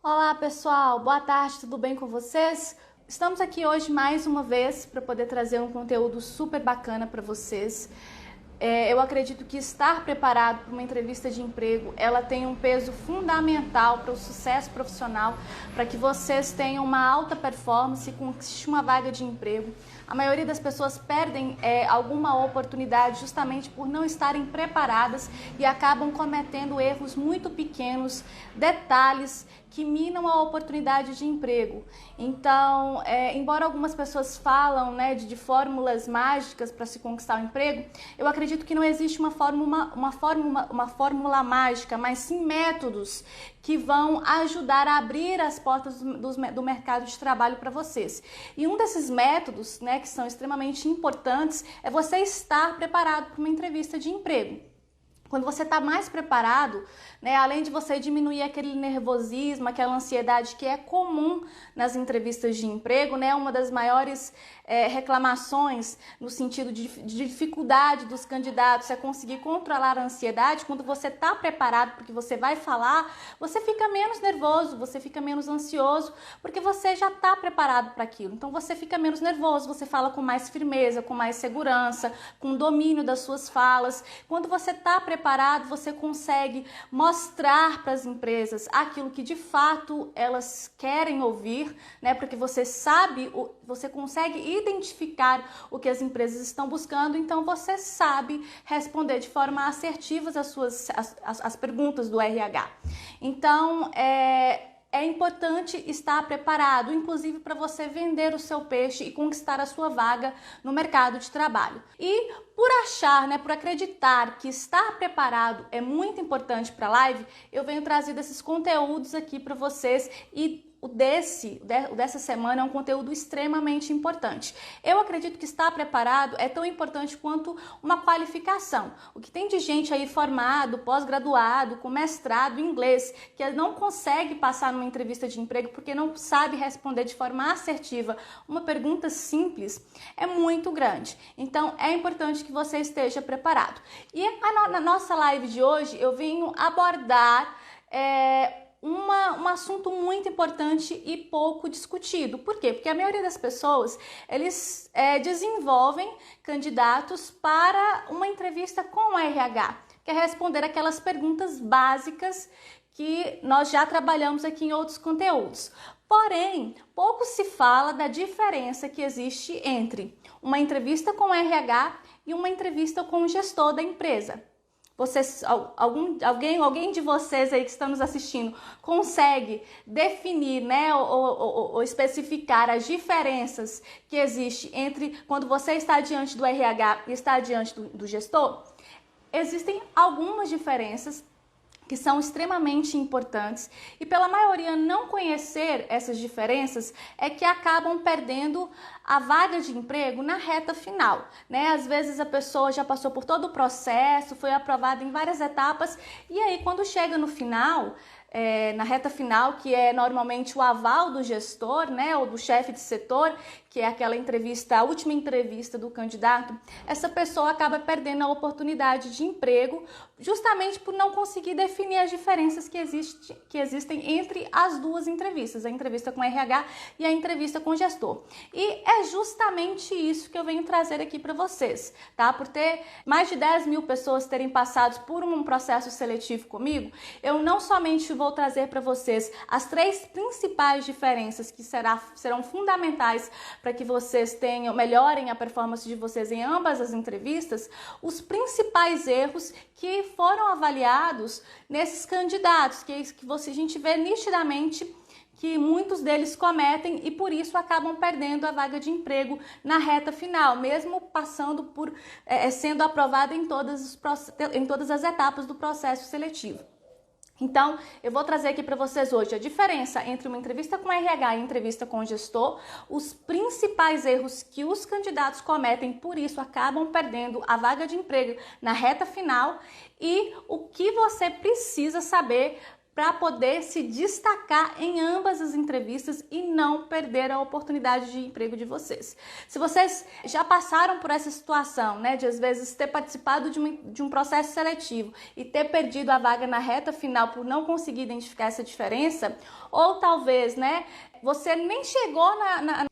Olá pessoal, boa tarde, tudo bem com vocês? Estamos aqui hoje mais uma vez para poder trazer um conteúdo super bacana para vocês. Eu acredito que estar preparado para uma entrevista de emprego, ela tem um peso fundamental para o sucesso profissional, para que vocês tenham uma alta performance e conquistem uma vaga de emprego. A maioria das pessoas perdem alguma oportunidade justamente por não estarem preparadas e acabam cometendo erros muito pequenos, detalhes que minam a oportunidade de emprego. Então, embora algumas pessoas falam de fórmulas mágicas para se conquistar o emprego, eu acredito que não existe uma fórmula mágica, mas sim métodos que vão ajudar a abrir as portas do mercado de trabalho para vocês. E um desses métodos, que são extremamente importantes, é você estar preparado para uma entrevista de emprego. Quando você está mais preparado, além de você diminuir aquele nervosismo, aquela ansiedade que é comum nas entrevistas de emprego, uma das maiores reclamações no sentido de dificuldade dos candidatos é conseguir controlar a ansiedade. Quando você está preparado porque você vai falar, você fica menos nervoso, você fica menos ansioso, porque você já está preparado para aquilo. Então você fica menos nervoso, você fala com mais firmeza, com mais segurança, com domínio das suas falas. Quando você está preparado, você consegue mostrar para as empresas aquilo que de fato elas querem ouvir, porque você sabe, você consegue identificar o que as empresas estão buscando, então você sabe responder de forma assertiva as perguntas do RH. Então, é importante estar preparado, inclusive para você vender o seu peixe e conquistar a sua vaga no mercado de trabalho. E por achar, por acreditar que estar preparado é muito importante para a live, eu venho trazendo esses conteúdos aqui para vocês e o dessa semana é um conteúdo extremamente importante. Eu acredito que estar preparado é tão importante quanto uma qualificação. O que tem de gente aí formado, pós-graduado, com mestrado em inglês, que não consegue passar numa entrevista de emprego porque não sabe responder de forma assertiva uma pergunta simples, é muito grande. Então, é importante que você esteja preparado. E na nossa live de hoje, eu venho abordar um assunto muito importante e pouco discutido. Por quê? Porque a maioria das pessoas, eles desenvolvem candidatos para uma entrevista com o RH, que é responder aquelas perguntas básicas que nós já trabalhamos aqui em outros conteúdos. Porém, pouco se fala da diferença que existe entre uma entrevista com o RH e uma entrevista com o gestor da empresa. Alguém de vocês aí que está nos assistindo consegue definir, ou especificar as diferenças que existem entre quando você está diante do RH e está diante do gestor? Existem algumas diferenças que são extremamente importantes e pela maioria não conhecer essas diferenças é que acabam perdendo a vaga de emprego na reta final, Às vezes a pessoa já passou por todo o processo, foi aprovada em várias etapas e aí quando chega no final, na reta final, que é normalmente o aval do gestor, ou do chefe de setor, que é aquela entrevista, a última entrevista do candidato, essa pessoa acaba perdendo a oportunidade de emprego justamente por não conseguir definir as diferenças que existem entre as duas entrevistas, a entrevista com o RH e a entrevista com o gestor. E é justamente isso que eu venho trazer aqui para vocês, tá? Por ter mais de 10 mil pessoas terem passado por um processo seletivo comigo, eu não somente vou trazer para vocês as 3 principais diferenças que serão fundamentais para que vocês melhorem a performance de vocês em ambas as entrevistas, os principais erros que foram avaliados nesses candidatos, que a gente vê nitidamente que muitos deles cometem e por isso acabam perdendo a vaga de emprego na reta final, mesmo passando por sendo aprovado em todas as etapas do processo seletivo. Então, eu vou trazer aqui para vocês hoje a diferença entre uma entrevista com RH e entrevista com o gestor, os principais erros que os candidatos cometem, por isso acabam perdendo a vaga de emprego na reta final e o que você precisa saber para poder se destacar em ambas as entrevistas e não perder a oportunidade de emprego de vocês. Se vocês já passaram por essa situação, né, de às vezes ter participado de um processo seletivo e ter perdido a vaga na reta final por não conseguir identificar essa diferença, ou talvez, né, você nem chegou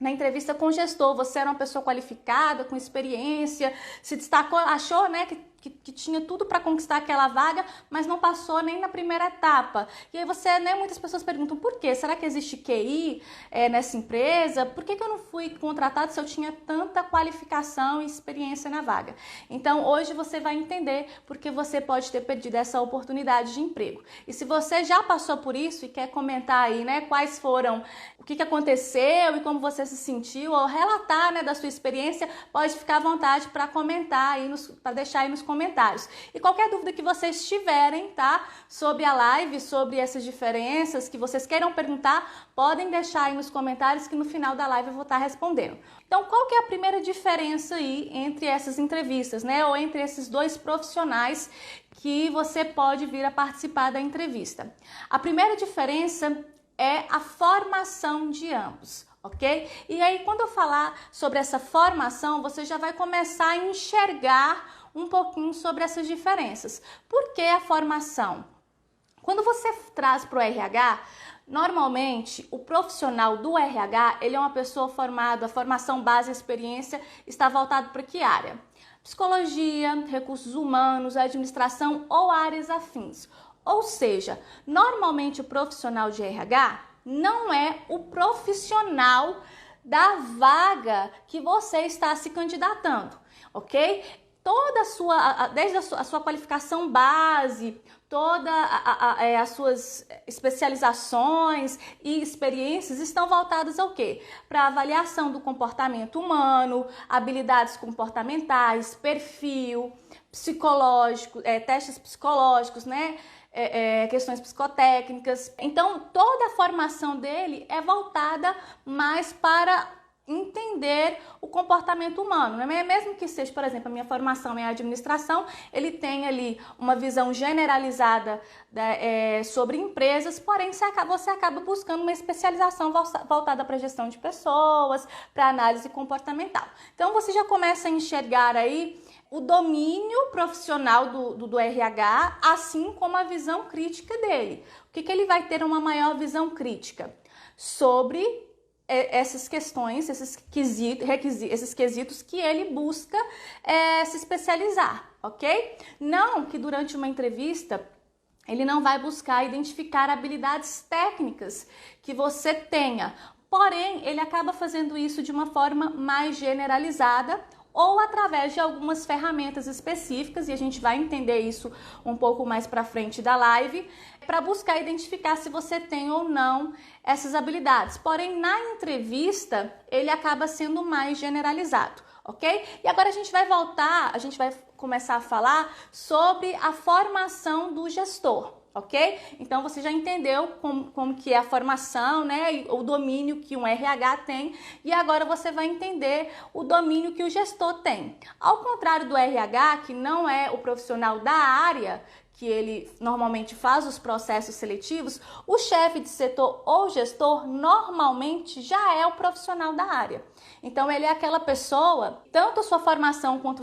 na entrevista com o gestor, você era uma pessoa qualificada, com experiência, se destacou, achou, né, que tinha tudo para conquistar aquela vaga, mas não passou nem na primeira etapa. E aí você, né, muitas pessoas perguntam por quê? Será que existe QI nessa empresa? Por que eu não fui contratado se eu tinha tanta qualificação e experiência na vaga? Então, hoje você vai entender por que você pode ter perdido essa oportunidade de emprego. E se você já passou por isso e quer comentar aí, né, quais foram, o que aconteceu e como você se sentiu, ou relatar, né, da sua experiência, pode ficar à vontade para comentar aí, para deixar aí nos comentários. E qualquer dúvida que vocês tiverem, tá, sobre a live, sobre essas diferenças que vocês queiram perguntar, podem deixar aí nos comentários que no final da live eu vou estar respondendo. Então, qual que é a primeira diferença aí entre essas entrevistas, né, ou entre esses dois profissionais que você pode vir a participar da entrevista? A primeira diferença é a formação de ambos, ok? E aí, quando eu falar sobre essa formação, você já vai começar a enxergar um pouquinho sobre essas diferenças. Por que a formação? Quando você traz para o RH, normalmente o profissional do RH, ele é uma pessoa formada, a formação base, a experiência está voltado para que área? Psicologia, recursos humanos, administração ou áreas afins. Ou seja, normalmente o profissional de RH não é o profissional da vaga que você está se candidatando, ok? Toda a sua, desde a sua qualificação base, todas as suas especializações e experiências estão voltadas ao quê? Para avaliação do comportamento humano, habilidades comportamentais, perfil psicológico, testes psicológicos, né? Questões psicotécnicas. Então, toda a formação dele é voltada mais para entender o comportamento humano, né? Mesmo que seja, por exemplo, a minha formação em administração, ele tem ali uma visão generalizada sobre empresas, porém você acaba buscando uma especialização voltada para gestão de pessoas, para análise comportamental. Então você já começa a enxergar aí o domínio profissional do RH, assim como a visão crítica dele. O que ele vai ter uma maior visão crítica? Sobre essas questões, esses quesitos que ele busca se especializar, ok? Não que durante uma entrevista ele não vai buscar identificar habilidades técnicas que você tenha, porém ele acaba fazendo isso de uma forma mais generalizada ou através de algumas ferramentas específicas, e a gente vai entender isso um pouco mais para frente da live, para buscar identificar se você tem ou não essas habilidades. Porém, na entrevista, ele acaba sendo mais generalizado, ok? E agora a gente vai começar a falar sobre a formação do gestor. Ok? Então você já entendeu como que é a formação, né? O domínio que um RH tem, e agora você vai entender o domínio que o gestor tem. Ao contrário do RH, que não é o profissional da área, que ele normalmente faz os processos seletivos, o chefe de setor ou gestor normalmente já é o profissional da área. Então ele é aquela pessoa, tanto a sua formação quanto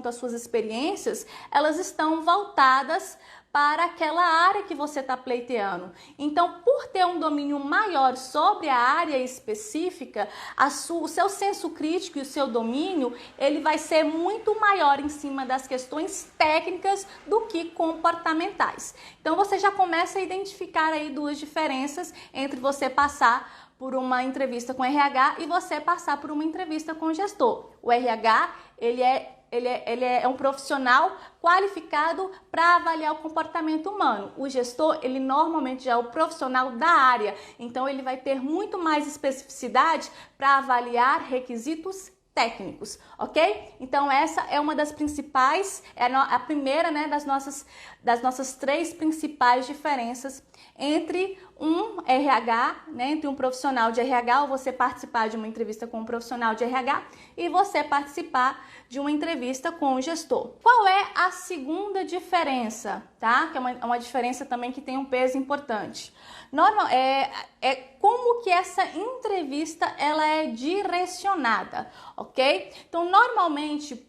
as suas experiências, elas estão voltadas para aquela área que você está pleiteando. Então, por ter um domínio maior sobre a área específica, o seu senso crítico e o seu domínio, ele vai ser muito maior em cima das questões técnicas do que comportamentais. Então, você já começa a identificar aí duas diferenças entre você passar por uma entrevista com RH e você passar por uma entrevista com o gestor. O RH, ele é um profissional qualificado para avaliar o comportamento humano. O gestor, ele normalmente já é o profissional da área, então ele vai ter muito mais especificidade para avaliar requisitos técnicos, ok? Então essa é uma das principais, a primeira, né, das nossas 3 principais diferenças entre um RH, né, entre um profissional de RH, ou você participar de uma entrevista com um profissional de RH e você participar de uma entrevista com o gestor. Qual é a segunda diferença, tá? Que é uma diferença também que tem um peso importante. Como que essa entrevista ela é direcionada, ok? Então, normalmente,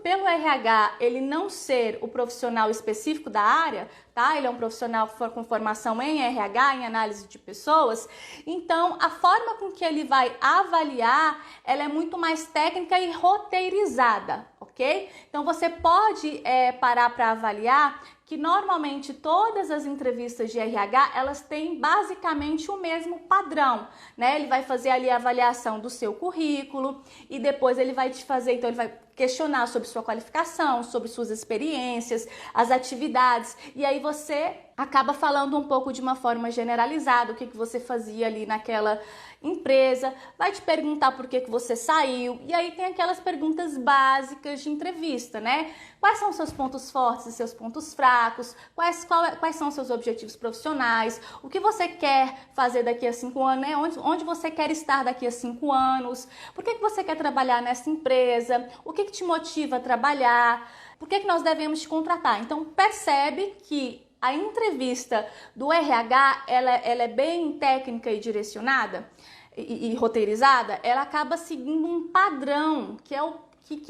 pelo RH ele não ser o profissional específico da área, tá? Ele é um profissional com formação em RH, em análise de pessoas, então a forma com que ele vai avaliar, ela é muito mais técnica e roteirizada, ok? Então você pode parar para avaliar que normalmente todas as entrevistas de RH, elas têm basicamente o mesmo padrão, né? Ele vai fazer ali a avaliação do seu currículo e depois ele vai te fazer, então ele vai questionar sobre sua qualificação, sobre suas experiências, as atividades, e aí você acaba falando um pouco de uma forma generalizada o que você fazia ali naquela empresa, vai te perguntar por que você saiu, e aí tem aquelas perguntas básicas de entrevista, né? Quais são os seus pontos fortes e seus pontos fracos? Quais são os seus objetivos profissionais? O que você quer fazer daqui a 5 anos? Né? Onde você quer estar daqui a 5 anos? Por que você quer trabalhar nessa empresa? O que te motiva a trabalhar? Por que nós devemos te contratar? Então, percebe que a entrevista do RH, ela é bem técnica e direcionada e roteirizada, ela acaba seguindo um padrão, que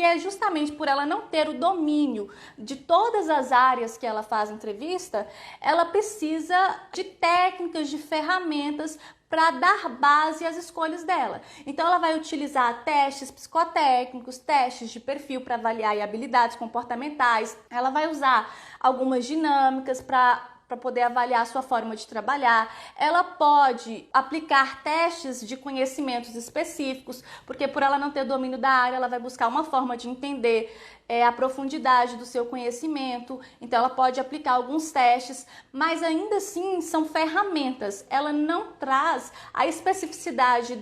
é justamente por ela não ter o domínio de todas as áreas que ela faz entrevista, ela precisa de técnicas, de ferramentas para dar base às escolhas dela. Então ela vai utilizar testes psicotécnicos, testes de perfil para avaliar habilidades comportamentais, ela vai usar algumas dinâmicas para poder avaliar a sua forma de trabalhar. Ela pode aplicar testes de conhecimentos específicos, porque por ela não ter domínio da área, ela vai buscar uma forma de entender a profundidade do seu conhecimento. Então ela pode aplicar alguns testes, mas ainda assim são ferramentas. Ela não traz a especificidade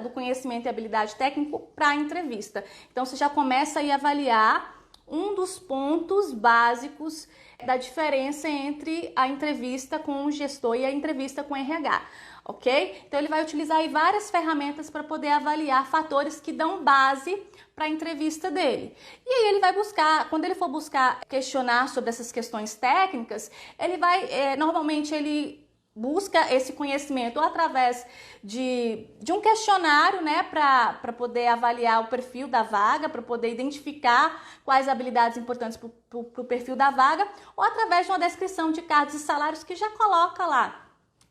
do conhecimento e habilidade técnico para a entrevista. Então você já começa a avaliar um dos pontos básicos da diferença entre a entrevista com o gestor e a entrevista com o RH, ok? Então ele vai utilizar aí várias ferramentas para poder avaliar fatores que dão base para a entrevista dele. E aí ele vai buscar, quando ele for buscar questionar sobre essas questões técnicas, ele vai, normalmente ele busca esse conhecimento ou através de um questionário, né, para poder avaliar o perfil da vaga, para poder identificar quais habilidades importantes para o perfil da vaga, ou através de uma descrição de cargos e salários que já coloca lá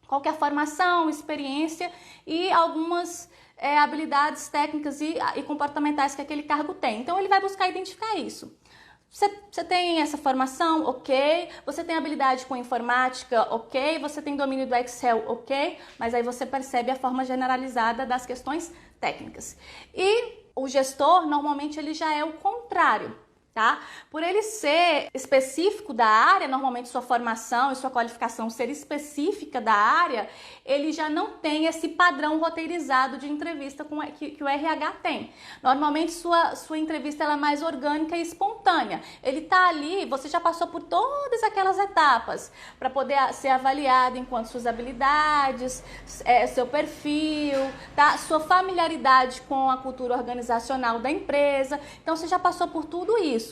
qual que é a formação, experiência e algumas habilidades técnicas e comportamentais que aquele cargo tem. Então ele vai buscar identificar isso. Você tem essa formação? Ok. Você tem habilidade com informática? Ok. Você tem domínio do Excel? Ok. Mas aí você percebe a forma generalizada das questões técnicas. E o gestor, normalmente, ele já é o contrário, tá? Por ele ser específico da área, normalmente sua formação e sua qualificação ser específica da área, ele já não tem esse padrão roteirizado de entrevista que o RH tem. Normalmente sua entrevista ela é mais orgânica e espontânea. Ele tá ali, você já passou por todas aquelas etapas para poder ser avaliado enquanto suas habilidades, seu perfil, tá? Sua familiaridade com a cultura organizacional da empresa. Então você já passou por tudo isso.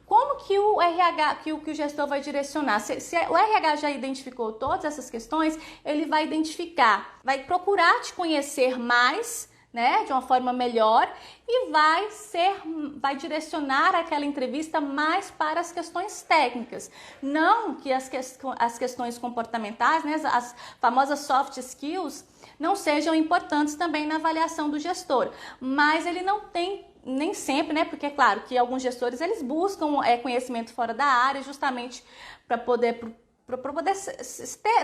Como que o RH, que o gestor vai direcionar? Se o RH já identificou todas essas questões, ele vai identificar, vai procurar te conhecer mais, né, de uma forma melhor e vai direcionar aquela entrevista mais para as questões técnicas. Não que as questões comportamentais, né, as famosas soft skills, não sejam importantes também na avaliação do gestor, mas ele não tem nem sempre, né? Porque é claro que alguns gestores eles buscam conhecimento fora da área justamente para poder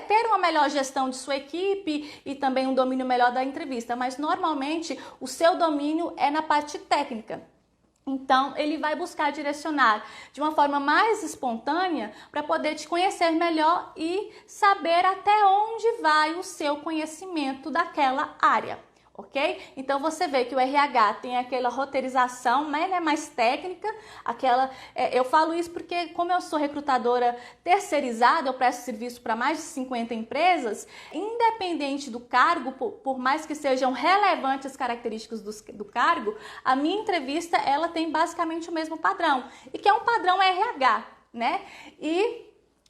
ter uma melhor gestão de sua equipe e também um domínio melhor da entrevista. Mas normalmente o seu domínio é na parte técnica. Então, ele vai buscar direcionar de uma forma mais espontânea para poder te conhecer melhor e saber até onde vai o seu conhecimento daquela área. ok? Então você vê que o RH tem aquela roteirização, né, mais técnica, eu falo isso porque como eu sou recrutadora terceirizada, eu presto serviço para mais de 50 empresas, independente do cargo, por mais que sejam relevantes as características do cargo, a minha entrevista ela tem basicamente o mesmo padrão, e que é um padrão RH, né? E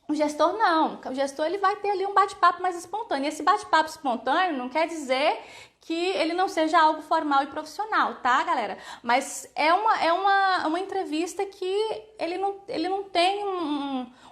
o gestor não, o gestor ele vai ter ali um bate-papo mais espontâneo. E esse bate-papo espontâneo não quer dizer que ele não seja algo formal e profissional, tá, galera? Mas é uma entrevista que ele não tem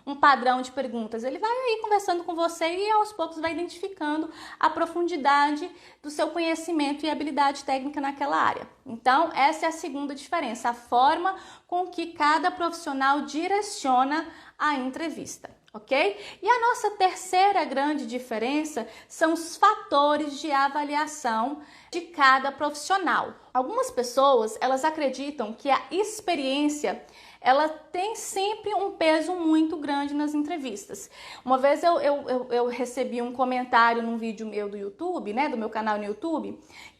um padrão de perguntas. Ele vai aí conversando com você e aos poucos vai identificando a profundidade do seu conhecimento e habilidade técnica naquela área. Então, essa é a segunda diferença, a forma com que cada profissional direciona a entrevista. Ok? E a nossa terceira grande diferença são os fatores de avaliação de cada profissional. Algumas pessoas, elas acreditam que a experiência, ela tem sempre um peso muito grande nas entrevistas. Uma vez eu recebi um comentário num vídeo meu do YouTube, né, do meu canal no YouTube,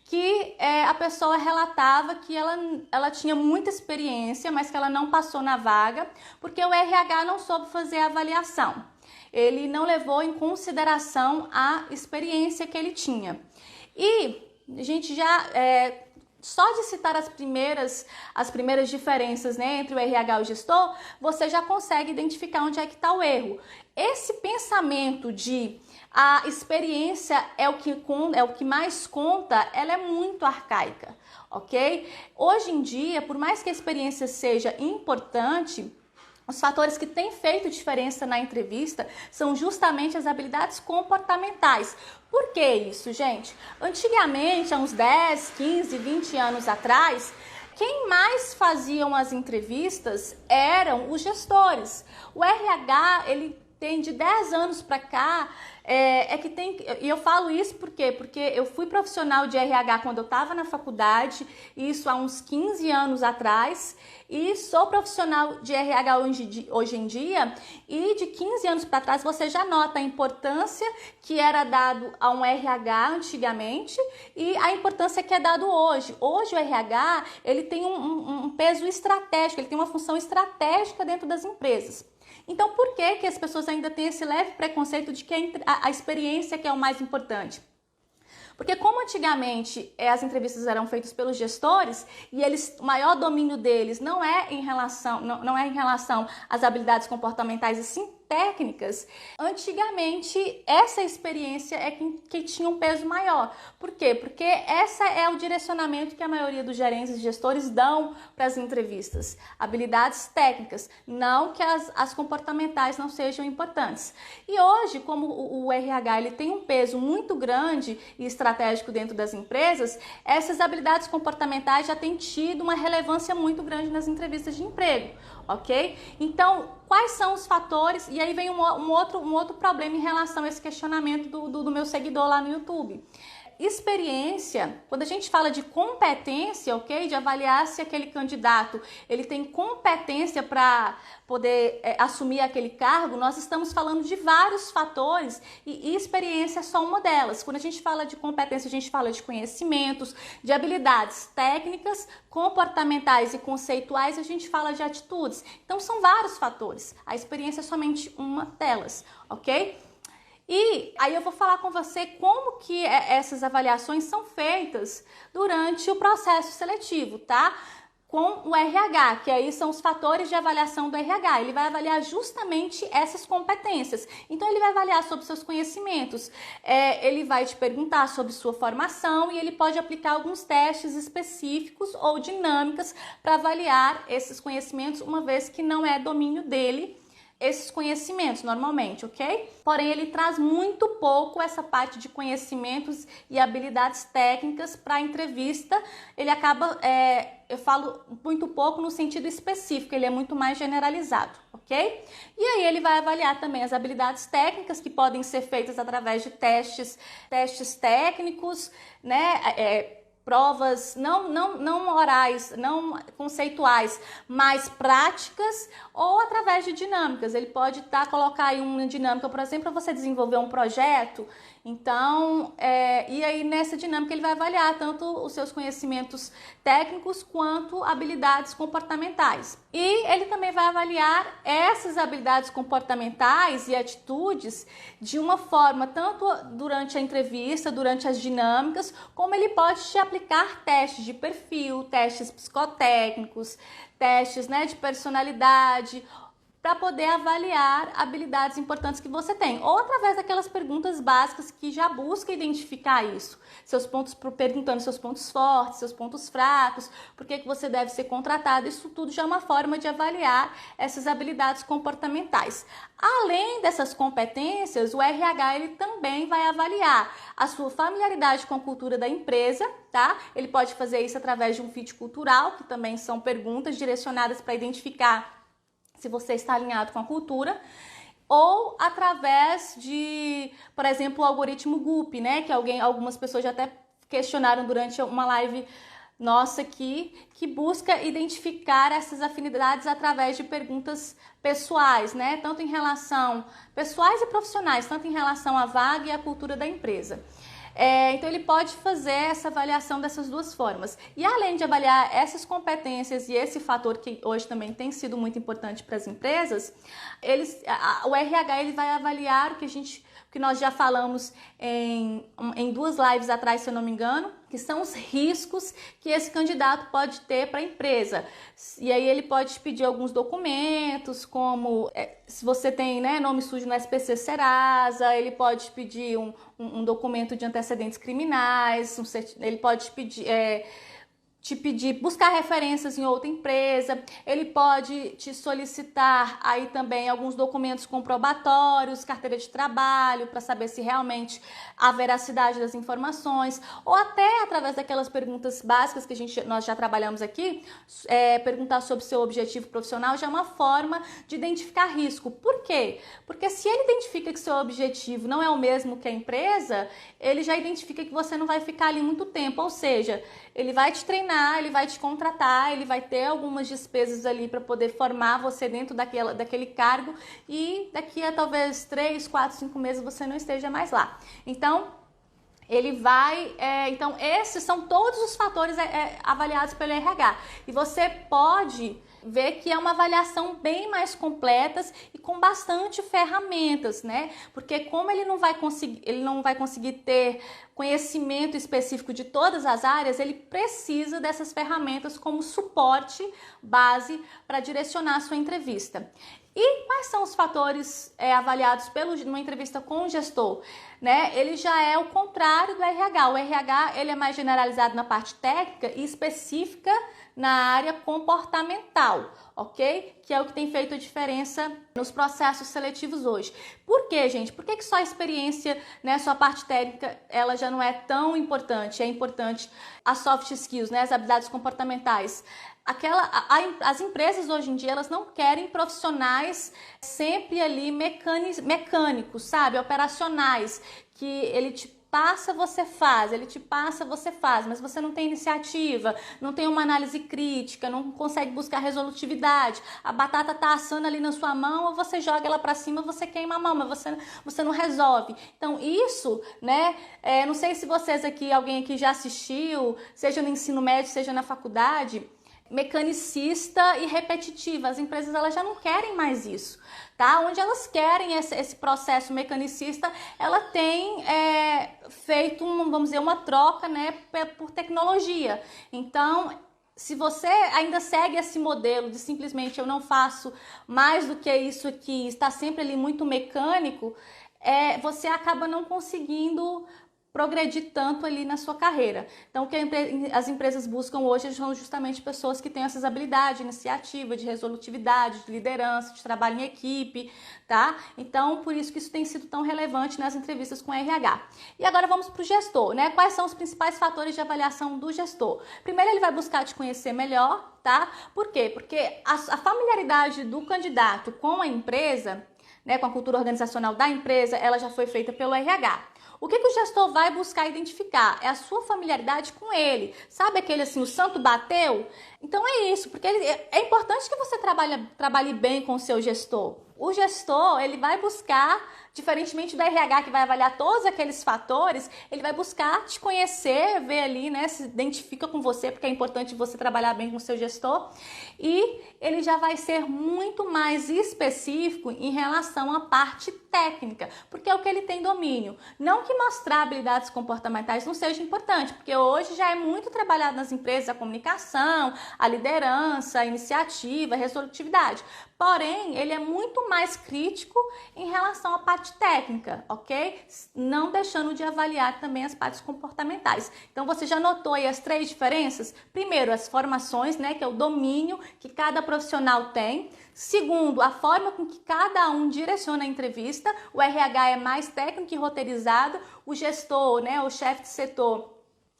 que a pessoa relatava que ela tinha muita experiência, mas que ela não passou na vaga, porque o RH não soube fazer a avaliação. Ele não levou em consideração a experiência que ele tinha. E a gente já, só de citar as primeiras diferenças, né, entre o RH e o gestor, você já consegue identificar onde é que está o erro. Esse pensamento de a experiência é o que mais conta, ela é muito arcaica, ok? Hoje em dia, por mais que a experiência seja importante, os fatores que têm feito diferença na entrevista são justamente as habilidades comportamentais. Por que isso, gente? Antigamente, há uns 10, 15, 20 anos atrás, quem mais faziam as entrevistas eram os gestores. O RH, ele tem de 10 anos para cá, e eu falo isso por quê? Porque eu fui profissional de RH quando eu estava na faculdade, isso há uns 15 anos atrás, e sou profissional de RH hoje em dia, e de 15 anos para trás você já nota a importância que era dado a um RH antigamente e a importância que é dado hoje. Hoje o RH, ele tem um peso estratégico, ele tem uma função estratégica dentro das empresas. Então, por que as pessoas ainda têm esse leve preconceito de que a experiência que é o mais importante? Porque como antigamente as entrevistas eram feitas pelos gestores e o maior domínio deles não é em relação às habilidades comportamentais e sim técnicas, antigamente essa experiência é que tinha um peso maior. Por quê? Porque essa é o direcionamento que a maioria dos gerentes e gestores dão para as entrevistas. Habilidades técnicas, não que as comportamentais não sejam importantes. E hoje, como o RH ele tem um peso muito grande e estratégico dentro das empresas, essas habilidades comportamentais já têm tido uma relevância muito grande nas entrevistas de emprego, ok? Então, quais são os fatores? E aí vem um outro problema em relação a esse questionamento do meu seguidor lá no YouTube. Experiência, quando a gente fala de competência, ok? De avaliar se aquele candidato ele tem competência para poder assumir aquele cargo, nós estamos falando de vários fatores e experiência é só uma delas. Quando a gente fala de competência, a gente fala de conhecimentos, de habilidades técnicas, comportamentais e conceituais, a gente fala de atitudes. Então são vários fatores. A experiência é somente uma delas, ok? E aí eu vou falar com você como que essas avaliações são feitas durante o processo seletivo, tá? Com o RH, que aí são os fatores de avaliação do RH. Ele vai avaliar justamente essas competências. Então, ele vai avaliar sobre seus conhecimentos, ele vai te perguntar sobre sua formação e ele pode aplicar alguns testes específicos ou dinâmicas para avaliar esses conhecimentos, uma vez que não é domínio dele esses conhecimentos normalmente, ok? Porém, ele traz muito pouco essa parte de conhecimentos e habilidades técnicas para a entrevista. Ele acaba, eu falo muito pouco no sentido específico, ele é muito mais generalizado, ok? E aí ele vai avaliar também as habilidades técnicas que podem ser feitas através de testes técnicos, né? Provas não orais, não conceituais, mas práticas ou através de dinâmicas. Ele pode colocar aí uma dinâmica, por exemplo, para você desenvolver um projeto. Então, E aí, nessa dinâmica, ele vai avaliar tanto os seus conhecimentos técnicos quanto habilidades comportamentais. E ele também vai avaliar essas habilidades comportamentais e atitudes de uma forma, tanto durante a entrevista, durante as dinâmicas, como ele pode te aplicar testes de perfil, testes psicotécnicos, testes, né, de personalidade, para poder avaliar habilidades importantes que você tem, ou através daquelas perguntas básicas que já busca identificar isso, perguntando seus pontos fortes, seus pontos fracos, por que você deve ser contratado. Isso tudo já é uma forma de avaliar essas habilidades comportamentais. Além dessas competências, o RH ele também vai avaliar a sua familiaridade com a cultura da empresa, tá? Ele pode fazer isso através de um fit cultural, que também são perguntas direcionadas para identificar se você está alinhado com a cultura, ou através de, por exemplo, o algoritmo GUP, né? Que algumas pessoas já até questionaram durante uma live nossa aqui, que busca identificar essas afinidades através de perguntas pessoais, né? Tanto em relação pessoais e profissionais, tanto em relação à vaga e à cultura da empresa. Então ele pode fazer essa avaliação dessas duas formas. E além de avaliar essas competências e esse fator que hoje também tem sido muito importante para as empresas, o RH ele vai avaliar o que nós já falamos em 2 lives atrás, se eu não me engano, que são os riscos que esse candidato pode ter para a empresa. E aí ele pode pedir alguns documentos, como se você tem, né, nome sujo no SPC Serasa, ele pode pedir um documento de antecedentes criminais, ele pode pedir, buscar referências em outra empresa, ele pode te solicitar aí também alguns documentos comprobatórios, carteira de trabalho, para saber se realmente há veracidade das informações, ou até através daquelas perguntas básicas que nós já trabalhamos aqui, perguntar sobre seu objetivo profissional já é uma forma de identificar risco. Por quê? Porque se ele identifica que seu objetivo não é o mesmo que a empresa, ele já identifica que você não vai ficar ali muito tempo, ou seja, ele vai te treinar, ele vai te contratar, ele vai ter algumas despesas ali para poder formar você dentro daquele cargo, e daqui a talvez 3, 4, 5 meses você não esteja mais lá. Então, então esses são todos os fatores avaliados pelo RH. E você pode ver que é uma avaliação bem mais completa e com bastante ferramentas, né? Porque como ele não vai conseguir ter conhecimento específico de todas as áreas, ele precisa dessas ferramentas como suporte base para direcionar a sua entrevista. E quais são os fatores avaliados numa entrevista com o gestor? Né? Ele já é o contrário do RH. O RH ele é mais generalizado na parte técnica e específica na área comportamental, ok? Que é o que tem feito a diferença nos processos seletivos hoje. Por quê, gente? Por que só a experiência, né, só a parte técnica, ela já não é tão importante? É importante as soft skills, né, as habilidades comportamentais. As empresas hoje em dia, elas não querem profissionais sempre ali mecânicos, sabe? Operacionais, que ele te passa, você faz, mas você não tem iniciativa, não tem uma análise crítica, não consegue buscar resolutividade. A batata tá assando ali na sua mão, ou você joga ela para cima, você queima a mão, mas você não resolve. Então isso, né, não sei se vocês aqui, alguém aqui já assistiu, seja no ensino médio, seja na faculdade, mecanicista e repetitiva. As empresas elas já não querem mais isso, tá? Onde elas querem esse processo mecanicista, ela tem feito vamos dizer, uma troca, né, por tecnologia. Então, se você ainda segue esse modelo de simplesmente eu não faço mais do que isso aqui, está sempre ali muito mecânico, você acaba não conseguindo progredir tanto ali na sua carreira. Então, o que as empresas buscam hoje são justamente pessoas que têm essas habilidades de iniciativa, de resolutividade, de liderança, de trabalho em equipe, tá? Então, por isso que isso tem sido tão relevante nas entrevistas com RH. E agora vamos para o gestor, né? Quais são os principais fatores de avaliação do gestor? Primeiro, ele vai buscar te conhecer melhor, tá? Por quê? Porque a familiaridade do candidato com a empresa, né, com a cultura organizacional da empresa, ela já foi feita pelo RH. O que o gestor vai buscar identificar? É a sua familiaridade com ele. Sabe aquele assim, o santo bateu? Então é isso, porque é importante que você trabalhe bem com o seu gestor. O gestor, ele vai buscar Diferentemente do RH, que vai avaliar todos aqueles fatores, ele vai buscar te conhecer, ver ali, né, se identifica com você, porque é importante você trabalhar bem com o seu gestor, e ele já vai ser muito mais específico em relação à parte técnica, porque é o que ele tem domínio. Não que mostrar habilidades comportamentais não seja importante, porque hoje já é muito trabalhado nas empresas a comunicação, a liderança, a iniciativa, a resolutividade. Porém, ele é muito mais crítico em relação à parte técnica, ok? Não deixando de avaliar também as partes comportamentais. Então, você já notou aí as 3 diferenças? Primeiro, as formações, né, que é o domínio que cada profissional tem. Segundo, a forma com que cada um direciona a entrevista. O RH é mais técnico e roteirizado. O gestor, né, o chefe de setor,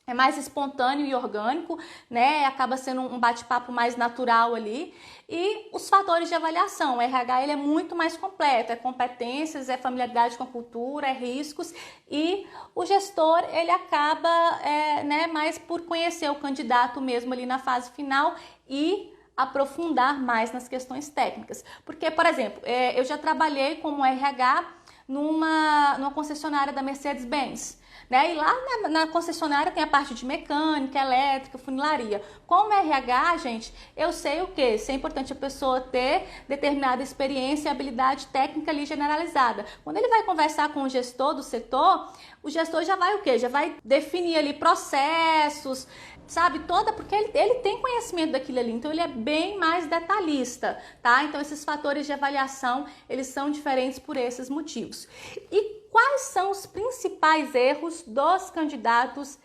é mais espontâneo e orgânico, né? Acaba sendo um bate-papo mais natural ali. E os fatores de avaliação, o RH ele é muito mais completo, é competências, é familiaridade com a cultura, é riscos, e o gestor ele acaba né, mais por conhecer o candidato mesmo ali na fase final e aprofundar mais nas questões técnicas. Porque, por exemplo, eu já trabalhei como RH numa concessionária da Mercedes-Benz. Né? E lá na concessionária tem a parte de mecânica, elétrica, funilaria. Como RH, gente, eu sei o quê? Se é importante a pessoa ter determinada experiência e habilidade técnica ali generalizada. Quando ele vai conversar com o gestor do setor, o gestor já vai o quê? Já vai definir ali processos, sabe, porque ele tem conhecimento daquilo ali, então ele é bem mais detalhista, tá? Então esses fatores de avaliação, eles são diferentes por esses motivos. E quais são os principais erros dos candidatos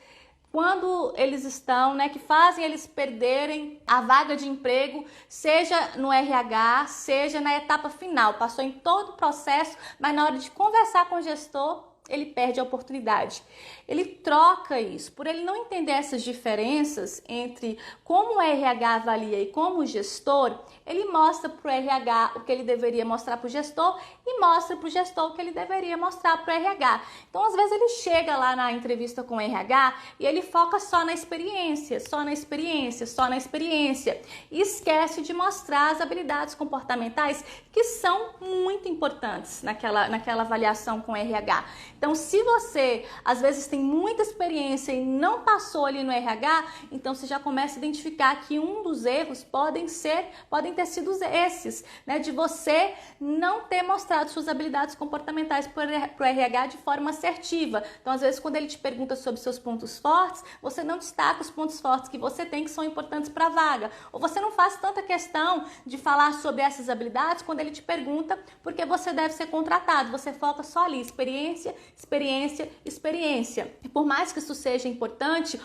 quando eles estão, né, que fazem eles perderem a vaga de emprego, seja no RH, seja na etapa final, passou em todo o processo, mas na hora de conversar com o gestor, ele perde a oportunidade. Ele troca isso. Por ele não entender essas diferenças entre como o RH avalia e como o gestor, ele mostra para o RH o que ele deveria mostrar para o gestor e mostra para o gestor o que ele deveria mostrar para o RH. Então, às vezes, ele chega lá na entrevista com o RH e ele foca só na experiência, só na experiência, só na experiência. E esquece de mostrar as habilidades comportamentais que são muito importantes naquela avaliação com o RH. Então, se você, às vezes, tem muita experiência e não passou ali no RH, então você já começa a identificar que um dos erros podem ter sido esses, né? De você não ter mostrado suas habilidades comportamentais para o RH de forma assertiva. Então, às vezes, quando ele te pergunta sobre seus pontos fortes, você não destaca os pontos fortes que você tem que são importantes para a vaga. Ou você não faz tanta questão de falar sobre essas habilidades quando ele te pergunta porque você deve ser contratado. Você foca só ali, experiência, experiência. E por mais que isso seja importante,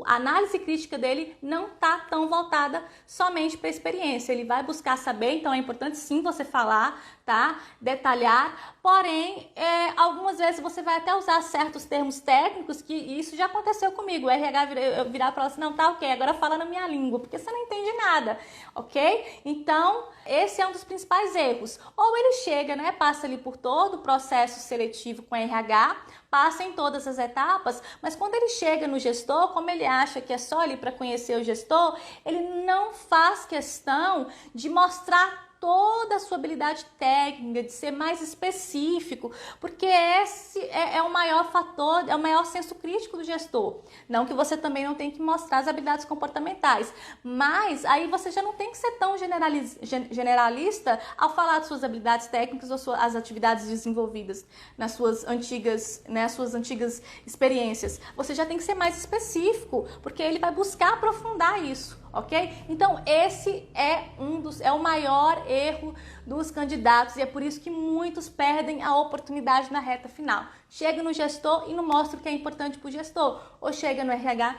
a análise crítica dele não está tão voltada somente para a experiência. Ele vai buscar saber, então é importante sim você falar, tá? Detalhar, porém, algumas vezes você vai até usar certos termos técnicos, que isso já aconteceu comigo. O RH virar para ela assim, não, tá ok, agora fala na minha língua, porque você não entende nada, ok? Então, esse é um dos principais erros. Ou ele chega, né, passa ali por todo o processo seletivo com RH, passa em todas as etapas, mas quando ele chega no gestor, como ele acha que é só ali para conhecer o gestor, ele não faz questão de mostrar toda a sua habilidade técnica, de ser mais específico, porque esse é o maior fator, é o maior senso crítico do gestor. Não que você também não tenha que mostrar as habilidades comportamentais, mas aí você já não tem que ser tão generalista ao falar de suas habilidades técnicas ou as atividades desenvolvidas nas suas antigas, né, suas antigas experiências. Você já tem que ser mais específico, porque ele vai buscar aprofundar isso. Ok? Então, esse é o maior erro dos candidatos e é por isso que muitos perdem a oportunidade na reta final. Chega no gestor e não mostra o que é importante para o gestor, ou chega no RH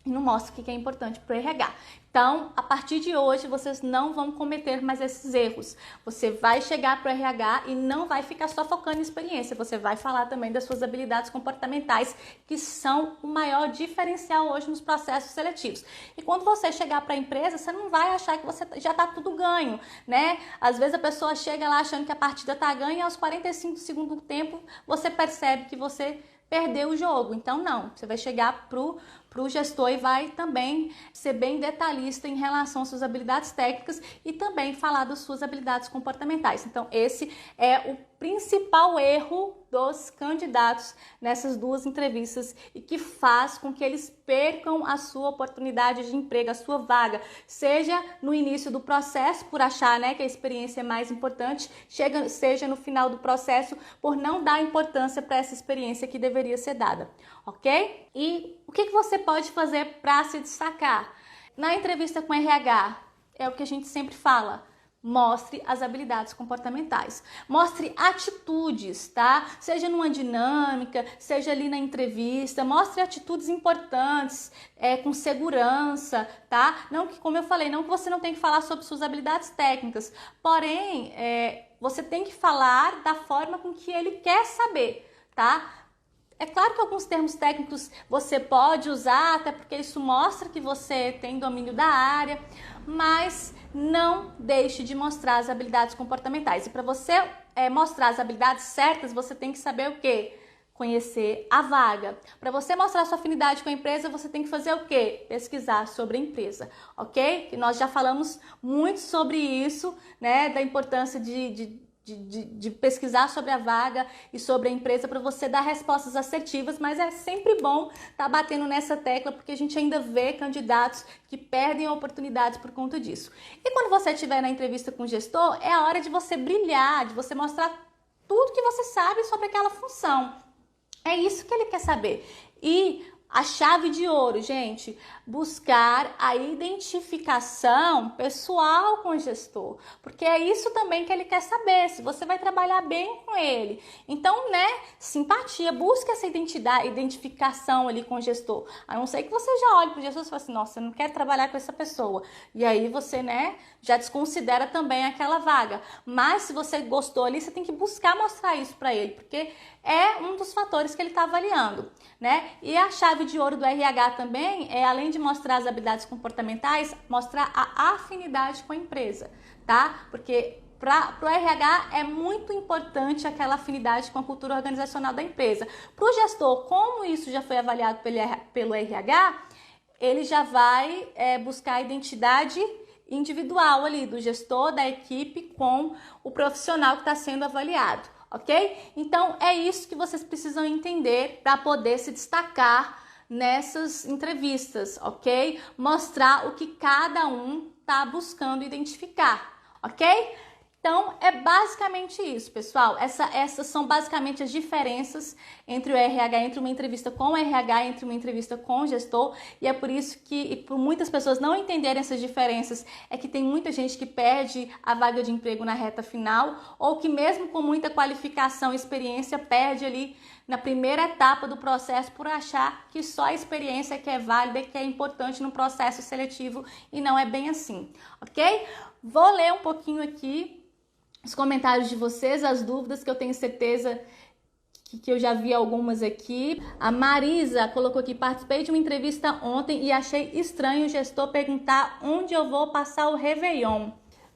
e não mostra o que é importante para o RH. Então, a partir de hoje, vocês não vão cometer mais esses erros. Você vai chegar para o RH e não vai ficar só focando em experiência. Você vai falar também das suas habilidades comportamentais, que são o maior diferencial hoje nos processos seletivos. E quando você chegar para a empresa, você não vai achar que você já está tudo ganho, né? Às vezes a pessoa chega lá achando que a partida está ganha e aos 45 do segundo tempo você percebe que você perdeu o jogo. Então, não. Você vai chegar pro gestor e vai também ser bem detalhista em relação às suas habilidades técnicas e também falar das suas habilidades comportamentais. Então, esse é o principal erro dos candidatos nessas duas entrevistas e que faz com que eles percam a sua oportunidade de emprego, a sua vaga, seja no início do processo por achar, né, que a experiência é mais importante, seja no final do processo por não dar importância para essa experiência que deveria ser dada, ok? E o que você pode fazer para se destacar? Na entrevista com RH, é o que a gente sempre fala. Mostre as habilidades comportamentais. Mostre atitudes, tá? Seja numa dinâmica, seja ali na entrevista. Mostre atitudes importantes, com segurança, tá? Não que, como eu falei, não que você não tem que falar sobre suas habilidades técnicas. Porém, você tem que falar da forma com que ele quer saber, tá? É claro que alguns termos técnicos você pode usar, até porque isso mostra que você tem domínio da área, mas não deixe de mostrar as habilidades comportamentais. E para você mostrar as habilidades certas, você tem que saber o quê? Conhecer a vaga. Para você mostrar sua afinidade com a empresa, você tem que fazer o quê? Pesquisar sobre a empresa, ok? Que nós já falamos muito sobre isso, né? Da importância de pesquisar sobre a vaga e sobre a empresa para você dar respostas assertivas, mas é sempre bom estar batendo nessa tecla porque a gente ainda vê candidatos que perdem oportunidades por conta disso. E quando você estiver na entrevista com o gestor, é a hora de você brilhar, de você mostrar tudo que você sabe sobre aquela função. É isso que ele quer saber. E a chave de ouro, gente, buscar a identificação pessoal com o gestor, porque é isso também que ele quer saber, se você vai trabalhar bem com ele. Então, né, simpatia, busque essa identificação ali com o gestor. A não ser que você já olhe para o gestor e fale assim, nossa, eu não quero trabalhar com essa pessoa. E aí você, né, já desconsidera também aquela vaga. Mas se você gostou ali, você tem que buscar mostrar isso para ele, porque é um dos fatores que ele está avaliando, né? E a chave de ouro do RH também é, além de mostrar as habilidades comportamentais, mostrar a afinidade com a empresa, tá? Porque para o RH é muito importante aquela afinidade com a cultura organizacional da empresa. Para o gestor, como isso já foi avaliado pelo RH, ele já vai buscar a identidade individual ali do gestor, da equipe com o profissional que está sendo avaliado, ok? Então é isso que vocês precisam entender para poder se destacar nessas entrevistas, ok? Mostrar o que cada um está buscando identificar, ok? Então, é basicamente isso, pessoal. Essas são basicamente as diferenças entre o RH, entre uma entrevista com o RH, entre uma entrevista com o gestor. E é por isso que, e por muitas pessoas não entenderem essas diferenças, é que tem muita gente que perde a vaga de emprego na reta final, ou que mesmo com muita qualificação e experiência, perde ali na primeira etapa do processo por achar que só a experiência que é válida e que é importante no processo seletivo, e não é bem assim, ok? Vou ler um pouquinho aqui os comentários de vocês, as dúvidas, que eu tenho certeza que eu já vi algumas aqui. A Marisa colocou aqui: participei de uma entrevista ontem e achei estranho o gestor perguntar onde eu vou passar o Réveillon.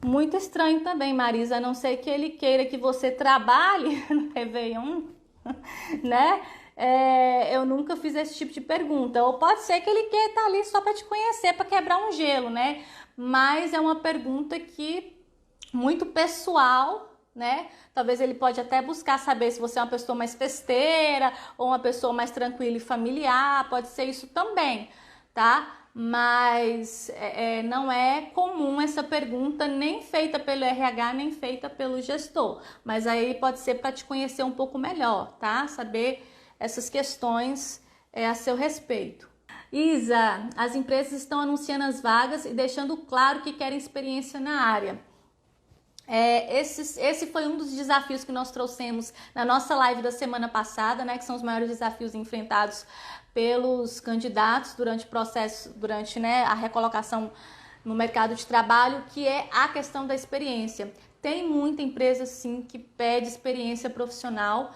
Muito estranho também, Marisa, a não ser que ele queira que você trabalhe no Réveillon, né? Eu nunca fiz esse tipo de pergunta. Ou pode ser que ele queira estar ali só para te conhecer, para quebrar um gelo, né? Mas é uma pergunta que muito pessoal, né? Talvez ele pode até buscar saber se você é uma pessoa mais festeira ou uma pessoa mais tranquila e familiar, pode ser isso também, tá? Mas não é comum essa pergunta, nem feita pelo RH, nem feita pelo gestor. Mas aí pode ser para te conhecer um pouco melhor, tá? Saber essas questões a seu respeito. Isa, as empresas estão anunciando as vagas e deixando claro que querem experiência na área. Esse foi um dos desafios que nós trouxemos na nossa live da semana passada, né? Que são os maiores desafios enfrentados pelos candidatos durante o processo, né, a recolocação no mercado de trabalho, que é a questão da experiência. Tem muita empresa, sim, que pede experiência profissional,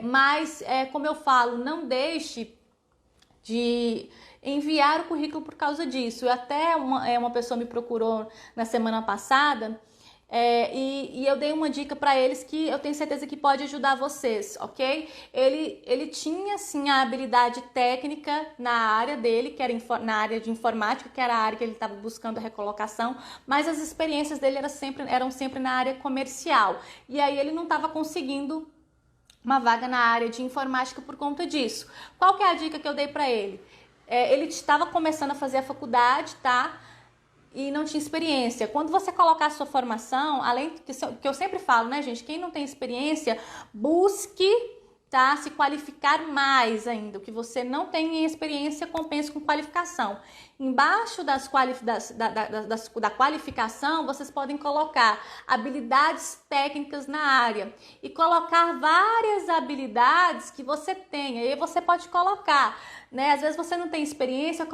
mas, como eu falo, não deixe de enviar o currículo por causa disso. Até uma pessoa me procurou na semana passada E eu dei uma dica para eles que eu tenho certeza que pode ajudar vocês, ok? Ele tinha, sim, a habilidade técnica na área dele, que era na área de informática, que era a área que ele estava buscando a recolocação, mas as experiências dele eram sempre na área comercial. E aí ele não estava conseguindo uma vaga na área de informática por conta disso. Qual que é a dica que eu dei para ele? Ele estava começando a fazer a faculdade, tá? E não tinha experiência. Quando você colocar a sua formação, além que eu sempre falo, né, gente? Quem não tem experiência, busque, tá, se qualificar mais ainda. O que você não tem em experiência, compensa com qualificação. Embaixo da qualificação, vocês podem colocar habilidades técnicas na área e colocar várias habilidades que você tem. Aí você pode colocar, né? Às vezes você não tem experiência,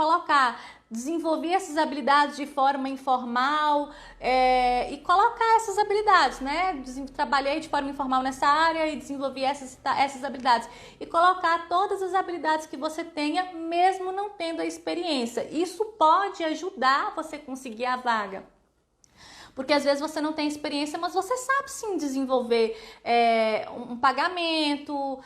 desenvolver essas habilidades de forma informal e colocar essas habilidades, né? Trabalhei de forma informal nessa área e desenvolvi essas habilidades. E colocar todas as habilidades que você tenha, mesmo não tendo a experiência. Isso pode ajudar você a conseguir a vaga. Porque às vezes você não tem experiência, mas você sabe sim desenvolver um pagamento.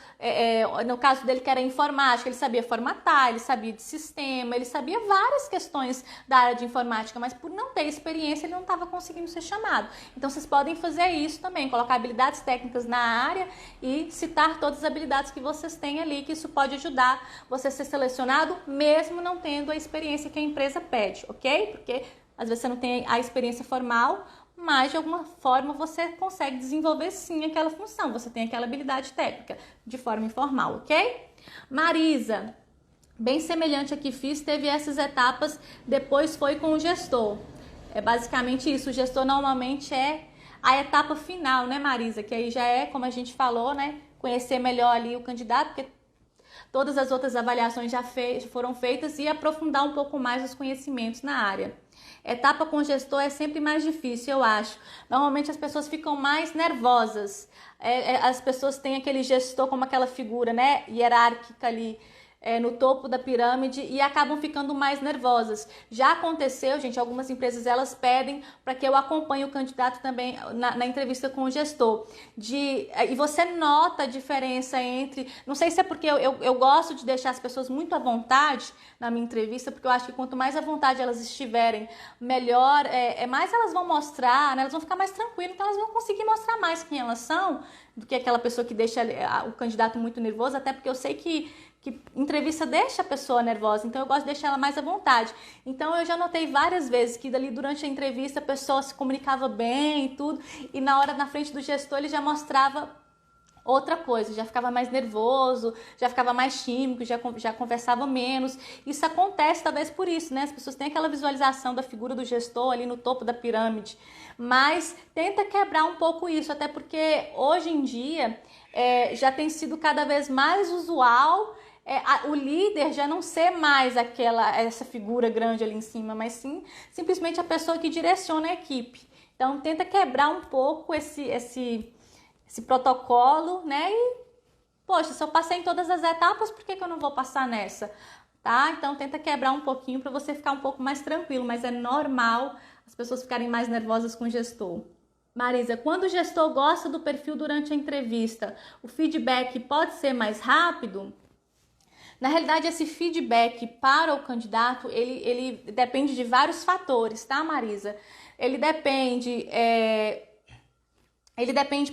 No caso dele, que era informática, ele sabia formatar, ele sabia de sistema, ele sabia várias questões da área de informática, mas por não ter experiência, ele não estava conseguindo ser chamado. Então vocês podem fazer isso também, colocar habilidades técnicas na área e citar todas as habilidades que vocês têm ali, que isso pode ajudar você a ser selecionado, mesmo não tendo a experiência que a empresa pede, ok? Porque às vezes você não tem a experiência formal, mas de alguma forma você consegue desenvolver sim aquela função. Você tem aquela habilidade técnica de forma informal, ok? Marisa, bem semelhante a que fiz, teve essas etapas, depois foi com o gestor. É basicamente isso. O gestor normalmente é a etapa final, né, Marisa? Que aí já é, como a gente falou, né? Conhecer melhor ali o candidato, porque todas as outras avaliações já foram feitas e aprofundar um pouco mais os conhecimentos na área. Etapa com gestor é sempre mais difícil, eu acho. Normalmente as pessoas ficam mais nervosas. As pessoas têm aquele gestor como aquela figura, né, hierárquica ali no topo da pirâmide e acabam ficando mais nervosas. Já aconteceu, gente, algumas empresas elas pedem para que eu acompanhe o candidato também na entrevista com o gestor. E você nota a diferença entre... Não sei se é porque eu gosto de deixar as pessoas muito à vontade na minha entrevista, porque eu acho que quanto mais à vontade elas estiverem, melhor, mais elas vão mostrar, né? Elas vão ficar mais tranquilas, então elas vão conseguir mostrar mais quem elas são do que aquela pessoa que deixa o candidato muito nervoso, até porque eu sei que entrevista deixa a pessoa nervosa, então eu gosto de deixar ela mais à vontade. Então eu já notei várias vezes que dali durante a entrevista a pessoa se comunicava bem e tudo, e na hora na frente do gestor ele já mostrava outra coisa, já ficava mais nervoso, já ficava mais tímido, já conversava menos. Isso acontece talvez por isso, né? As pessoas têm aquela visualização da figura do gestor ali no topo da pirâmide, mas tenta quebrar um pouco isso, até porque hoje em dia já tem sido cada vez mais usual o líder já não ser mais essa figura grande ali em cima, mas sim simplesmente a pessoa que direciona a equipe. Então tenta quebrar um pouco esse protocolo, né? E, poxa, se eu passei em todas as etapas, por que eu não vou passar nessa? Tá? Então tenta quebrar um pouquinho para você ficar um pouco mais tranquilo, mas é normal as pessoas ficarem mais nervosas com o gestor. Marisa, quando o gestor gosta do perfil durante a entrevista, o feedback pode ser mais rápido? Na realidade, esse feedback para o candidato, ele depende de vários fatores, tá, Marisa? Ele depende,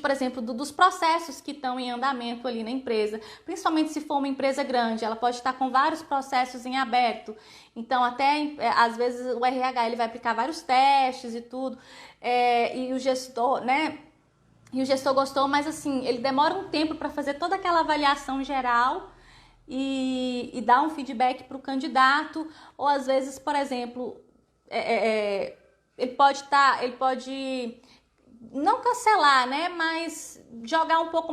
por exemplo, dos processos que estão em andamento ali na empresa. Principalmente se for uma empresa grande, ela pode estar com vários processos em aberto. Então, até, às vezes, o RH ele vai aplicar vários testes e tudo. E o gestor, né? E o gestor gostou, mas assim, ele demora um tempo para fazer toda aquela avaliação geral e dar um feedback para o candidato, ou às vezes, por exemplo, ele pode não cancelar, né, mas jogar um pouco,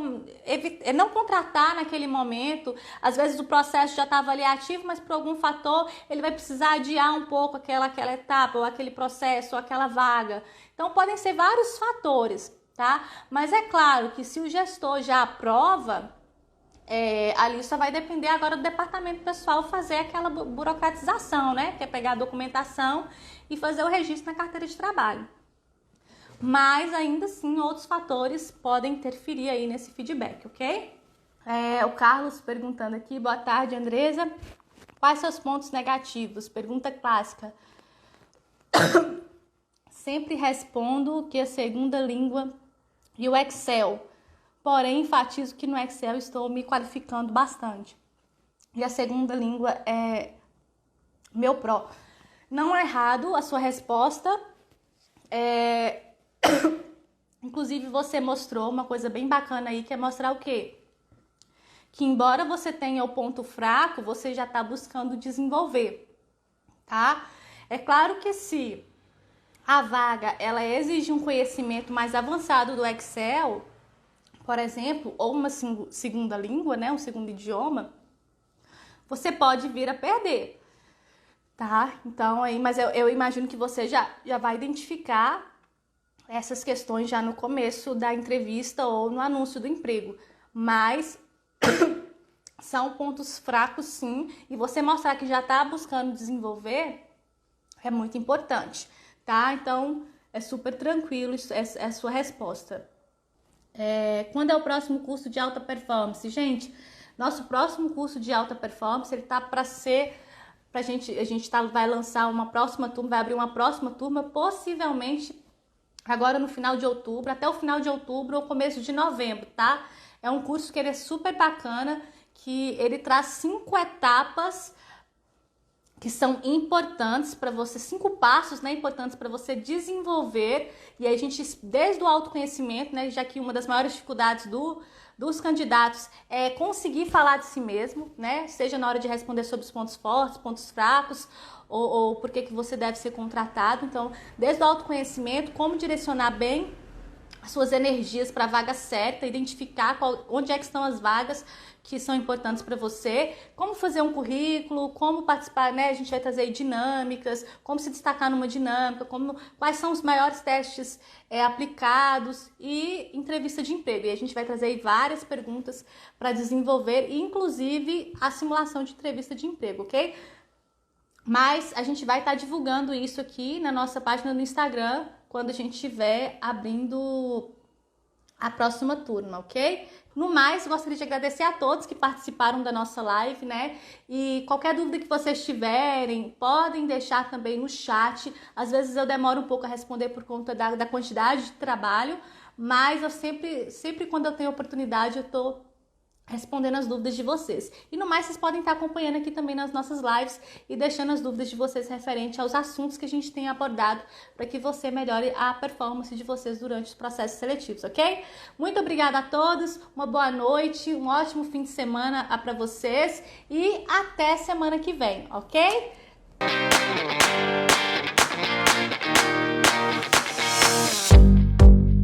não contratar naquele momento. Às vezes o processo já está avaliativo, mas por algum fator ele vai precisar adiar um pouco aquela etapa, ou aquele processo, ou aquela vaga. Então podem ser vários fatores, tá? Mas é claro que se o gestor já aprova, ali só vai depender agora do departamento pessoal fazer aquela burocratização, né? Que é pegar a documentação e fazer o registro na carteira de trabalho. mas ainda assim outros fatores podem interferir aí nesse feedback, ok? O Carlos perguntando aqui, boa tarde, Andresa. Quais seus pontos negativos? Pergunta clássica. Sempre respondo que a segunda língua e o Excel. Porém, enfatizo que no Excel estou me qualificando bastante. E a segunda língua é meu pró. Não é errado a sua resposta. Inclusive, você mostrou uma coisa bem bacana aí, que é mostrar o quê? Que embora você tenha o ponto fraco, você já está buscando desenvolver, tá? É claro que se a vaga, ela exige um conhecimento mais avançado do Excel, por exemplo, ou uma segunda língua, né? Um segundo idioma, você pode vir a perder, tá? Então, aí, mas eu imagino que você já vai identificar essas questões já no começo da entrevista ou no anúncio do emprego. Mas são pontos fracos, sim, e você mostrar que já está buscando desenvolver é muito importante, tá? Então, é super tranquilo, é a sua resposta. Quando é o próximo curso de alta performance? Gente, nosso próximo curso de alta performance, ele tá para ser, a gente vai lançar uma próxima turma, vai abrir uma próxima turma, possivelmente agora no final de outubro, até o final de outubro ou começo de novembro, tá? É um curso que ele é super bacana, que ele traz 5 etapas que são importantes para você, 5 passos, né, importantes para você desenvolver. E aí a gente, desde o autoconhecimento, né, já que uma das maiores dificuldades dos candidatos é conseguir falar de si mesmo, né, seja na hora de responder sobre os pontos fortes, pontos fracos, ou por que você deve ser contratado. Então, desde o autoconhecimento, como direcionar bem as suas energias para a vaga certa, identificar onde é que estão as vagas que são importantes para você, como fazer um currículo, como participar, né? A gente vai trazer aí dinâmicas, como se destacar numa dinâmica, quais são os maiores testes aplicados e entrevista de emprego. E a gente vai trazer aí várias perguntas para desenvolver, inclusive a simulação de entrevista de emprego, ok? Mas a gente vai estar divulgando isso aqui na nossa página no Instagram quando a gente estiver abrindo a próxima turma, ok? No mais, gostaria de agradecer a todos que participaram da nossa live, né? E qualquer dúvida que vocês tiverem, podem deixar também no chat. Às vezes eu demoro um pouco a responder por conta da quantidade de trabalho, mas eu sempre quando eu tenho oportunidade, eu tô respondendo as dúvidas de vocês. E no mais, vocês podem estar acompanhando aqui também nas nossas lives e deixando as dúvidas de vocês referente aos assuntos que a gente tem abordado para que você melhore a performance de vocês durante os processos seletivos, ok? Muito obrigada a todos, uma boa noite, um ótimo fim de semana para vocês e até semana que vem, ok?